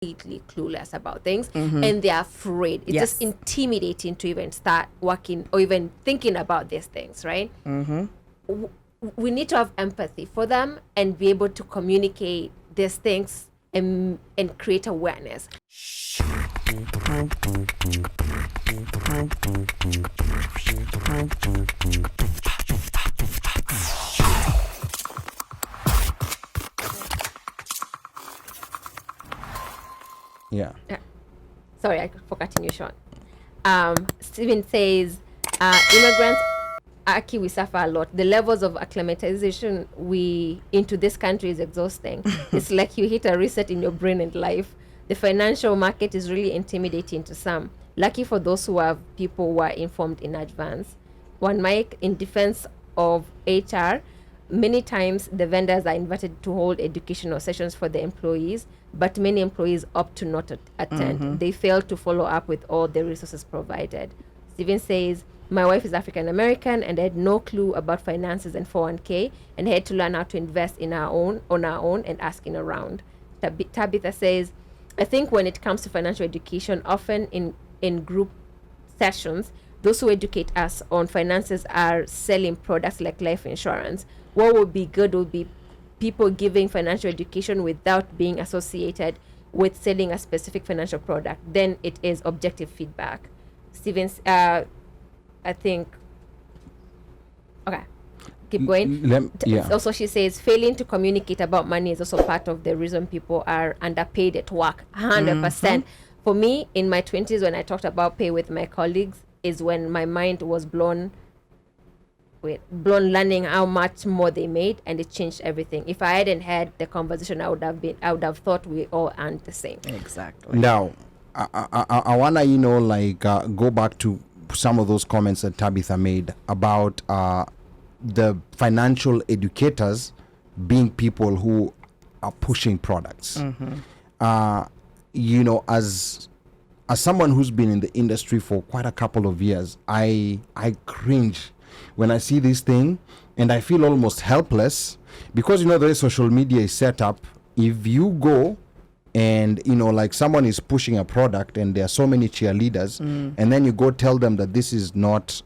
completely clueless about things, and they're afraid. It's just intimidating to even start working or even thinking about these things, right? We need to have empathy for them and be able to communicate these things and create awareness. Yeah. Sorry, for cutting you short. Steven says, immigrants, we suffer a lot. The levels of acclimatization into this country is exhausting. It's like you hit a reset in your brain and life. The financial market is really intimidating to some. Lucky for those who have people who are informed in advance. OneMic, in defense of HR, many times the vendors are invited to hold educational sessions for the employees, but many employees opt to not attend. They fail to follow up with all the resources provided. Steven says, my wife is African American and I had no clue about finances and 401k, and I had to learn how to invest on our own and asking around. Tabitha says, I think when it comes to financial education, often in group sessions, those who educate us on finances are selling products like life insurance. What would be good would be people giving financial education without being associated with selling a specific financial product. Then it is objective feedback. Stevens, I think, okay, keep going. Also, she says, failing to communicate about money is also part of the reason people are underpaid at work, 100%. For me, in my 20s, when I talked about pay with my colleagues, is when my mind was blown learning how much more they made, and it changed everything. If I hadn't had the conversation, I would have thought we all earned the same. Exactly. Now, I wanna go back to some of those comments that Tabitha made about the financial educators being people who are pushing products. As someone who's been in the industry for quite a couple of years, I cringe when I see this thing, and I feel almost helpless because the way social media is set up. If you go and someone is pushing a product and there are so many cheerleaders, and then you go tell them that this is not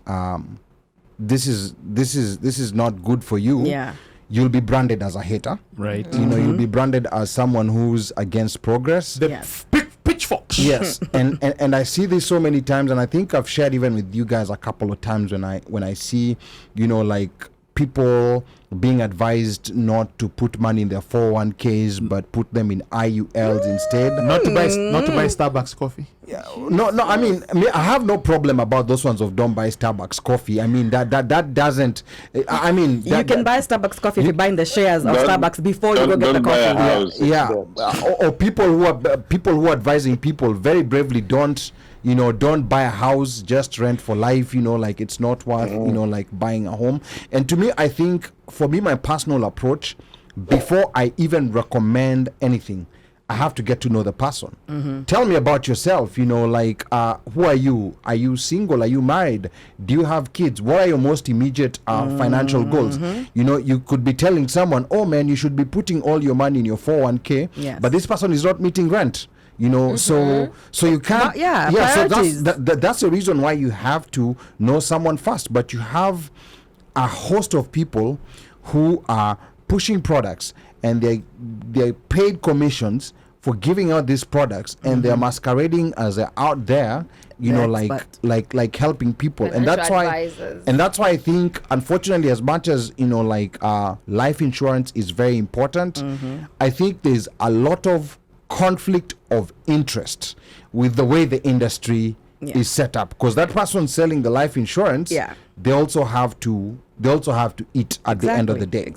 this is not good for you, you'll be branded as a hater, right? You'll be branded as someone who's against progress. Pitchforks. Yes. and I see this so many times, and I think I've shared even with you guys a couple of times when I see people being advised not to put money in their 401ks but put them in IULs instead. Not to buy Starbucks coffee. Yeah, no. I mean, I have no problem about those ones of don't buy Starbucks coffee. I mean, that doesn't. I mean, you can buy Starbucks coffee if you buy the shares of Starbucks before you go get the coffee. Yeah. Or people who are advising people very bravely don't buy a house, just rent for life. It's not worth buying a home. And to me, I think for me, my personal approach, before I even recommend anything, I have to get to know the person. Tell me about yourself. Who are you? Are you single? Are you married? Do you have kids? What are your most immediate financial goals? You could be telling someone, oh man, you should be putting all your money in your 401k, but this person is not meeting rent. So you can't. So that's the reason why you have to know someone first. But you have a host of people who are pushing products, and they're paid commissions for giving out these products, and they're masquerading as they're out there, like helping people. And that's why I think, unfortunately, as much as life insurance is very important, I think there's a lot of conflict of interest with the way the industry is set up, because that person selling the life insurance, they also have to eat at the end of the day.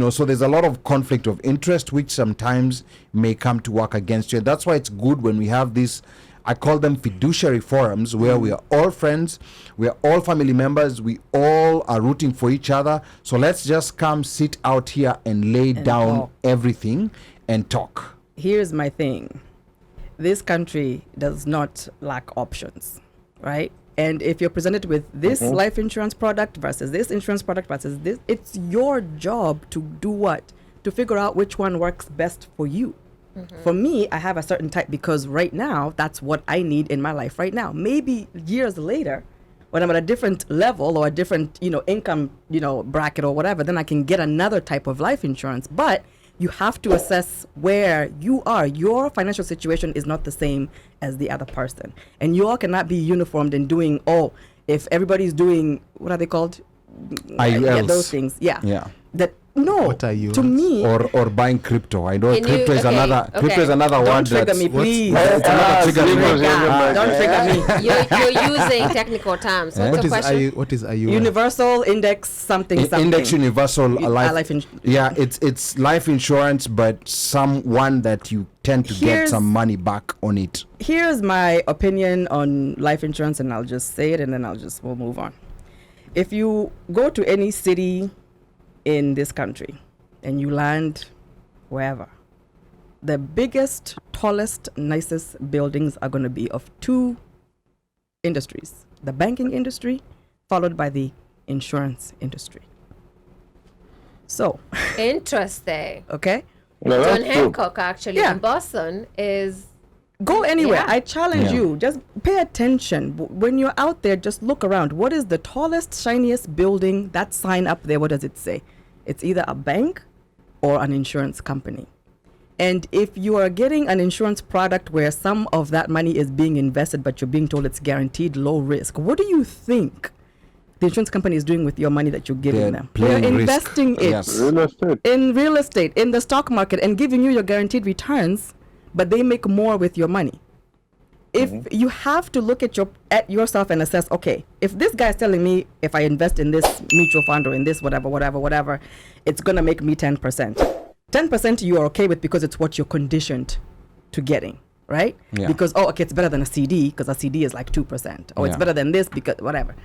So there's a lot of conflict of interest, which sometimes may come to work against you. That's why it's good when we have this, I call them fiduciary forums, where we are all friends, we are all family members, we all are rooting for each other. So let's just come sit out here and lay down everything and talk. Here's my thing. This country does not lack options, right? And if you're presented with this life insurance product versus this insurance product versus this, it's your job to do what? To figure out which one works best for you. For me, I have a certain type because right now, that's what I need in my life right now. Maybe years later, when I'm at a different level or a different, income, bracket or whatever, then I can get another type of life insurance. But you have to assess where you are. Your financial situation is not the same as the other person. And you all cannot be uniformed in doing, if everybody's doing, what are they called? IULs. Yeah, those things. Yeah. Yeah. No, What are you to me, Or buying crypto. I know Can crypto you- is okay, another okay. crypto is another don't word trigger that's me, please. It's another trigger. Don't trigger me. You're using technical terms. What's What the is question? what is IU? Universal index something. Index universal life. life Yeah, it's life insurance, but someone that you tend to get Here's- some money back on it. Here's my opinion on life insurance, and I'll just say it, and then we'll move on. If you go to any city in this country and you land wherever, the biggest, tallest, nicest buildings are going to be of two industries: the banking industry, followed by the insurance industry. So, Interesting. okay, No, John that's true. Hancock, actually, Yeah. in Boston, is go anywhere. Yeah. I challenge Yeah. you. Just pay attention. When you're out there, just look around. What is the tallest, shiniest building? That sign up there, what does it say? It's either a bank or an insurance company. And if you are getting an insurance product where some of that money is being invested, but you're being told it's guaranteed low risk, what do you think the insurance company is doing with your money that you're giving They're them? playing They're risk. investing it Yes. Real estate. in real estate, in the stock market, and giving you your guaranteed returns, but they make more with your money. If you have to look at yourself and assess, okay, if this guy's telling me if I invest in this mutual fund or in this whatever, it's gonna make me 10%. 10% you are okay with because it's what you're conditioned to getting, right? Yeah. Because it's better than a CD because a CD is like 2%. Or it's Yeah. better than this because whatever.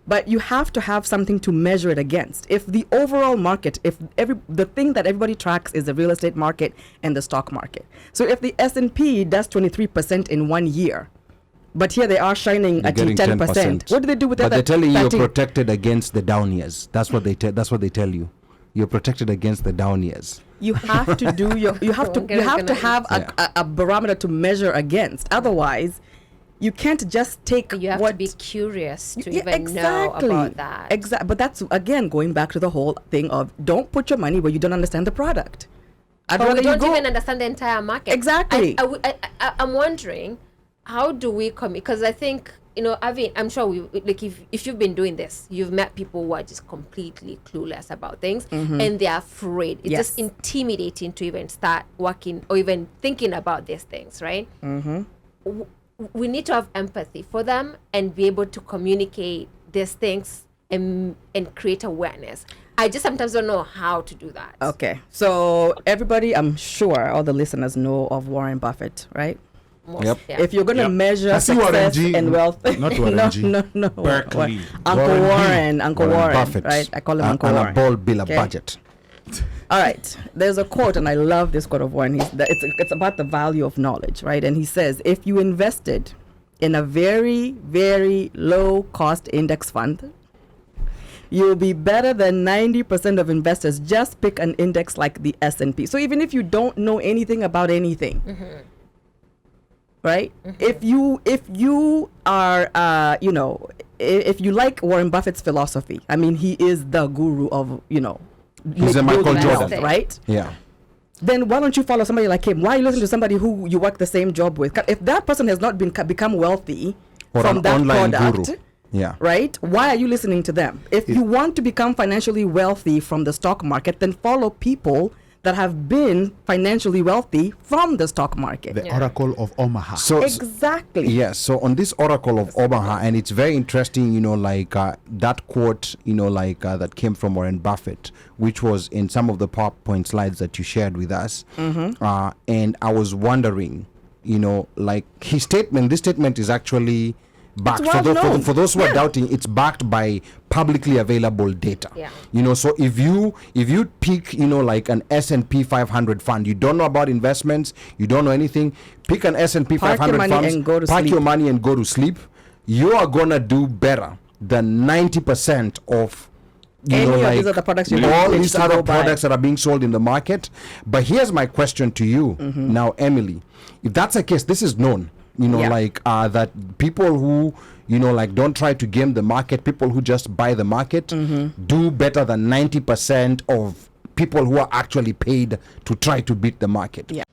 But you have to have something to measure it against. If the overall market, the thing that everybody tracks is the real estate market and the stock market. So if the S&P does 23% in 1 year, but here they are shining You're at you getting 10%. What do they do with But that? they're telling you you're 13? protected against the down years. That's what they tell you. You're protected against the down years. You have to do you have to have a barometer to measure against. Otherwise, you can't just take you have what to be curious to Yeah, even know about that. Exactly. But that's again going back to the whole thing of don't put your money where you don't understand the product. I'd But rather we you don't go. even understand the entire market. Exactly. I'm wondering, how do we come? Because I think, I'm sure if you've been doing this, you've met people who are just completely clueless about things, and they're afraid. It's just Yes. intimidating to even start working or even thinking about these things, right? We need to have empathy for them and be able to communicate these things and create awareness. I just sometimes don't know how to do that. Okay. So everybody, I'm sure all the listeners know of Warren Buffett, right? Most, Yep. yeah. If you're going to Yep. measure I see Warren success G. and wealth, Not Warren G. no. Berkeley. Uncle Warren B. Warren, Uncle Warren, Buffett. right? I call him And- Uncle and Warren. a ball bill, a Okay. budget. All right. There's a quote, and I love this quote of Warren. It's about the value of knowledge, right? And he says, if you invested in a very, very low cost index fund, you'll be better than 90% of investors. Just pick an index like the S&P. So even if you don't know anything about anything, right? If you are, if you like Warren Buffett's philosophy, I mean, he is the guru of, He's a Michael building wealth, Jordan. right? Yeah. Then why don't you follow somebody like him? Why are you listening to somebody who you work the same job with? If that person has not become wealthy Or from an that online product, guru. Yeah. right? Why are you listening to them? If you want to become financially wealthy from the stock market, then follow people that have been financially wealthy from the stock market. The Yeah. Oracle of Omaha. So Exactly. yes, so on this Oracle of Omaha, and it's very interesting, that quote, that came from Warren Buffett, which was in some of the PowerPoint slides that you shared with us. And I was wondering, his statement, this statement is actually backed. well known. For those who are doubting, it's backed by publicly available data. Yeah. So if you pick, like an S&P 500 fund, you don't know about investments, you don't know anything, pick an S&P Park your 500 money funds, and go to park sleep. your money and go to sleep. You are gonna do better than 90% of Any of these other products you're all going these to other go buy. products that are being sold in the market. But here's my question to you now, Emily. If that's the case, this is known, Yeah. like that people who, like don't try to game the market, people who just buy the market do better than 90% of people who are actually paid to try to beat the market. Yeah.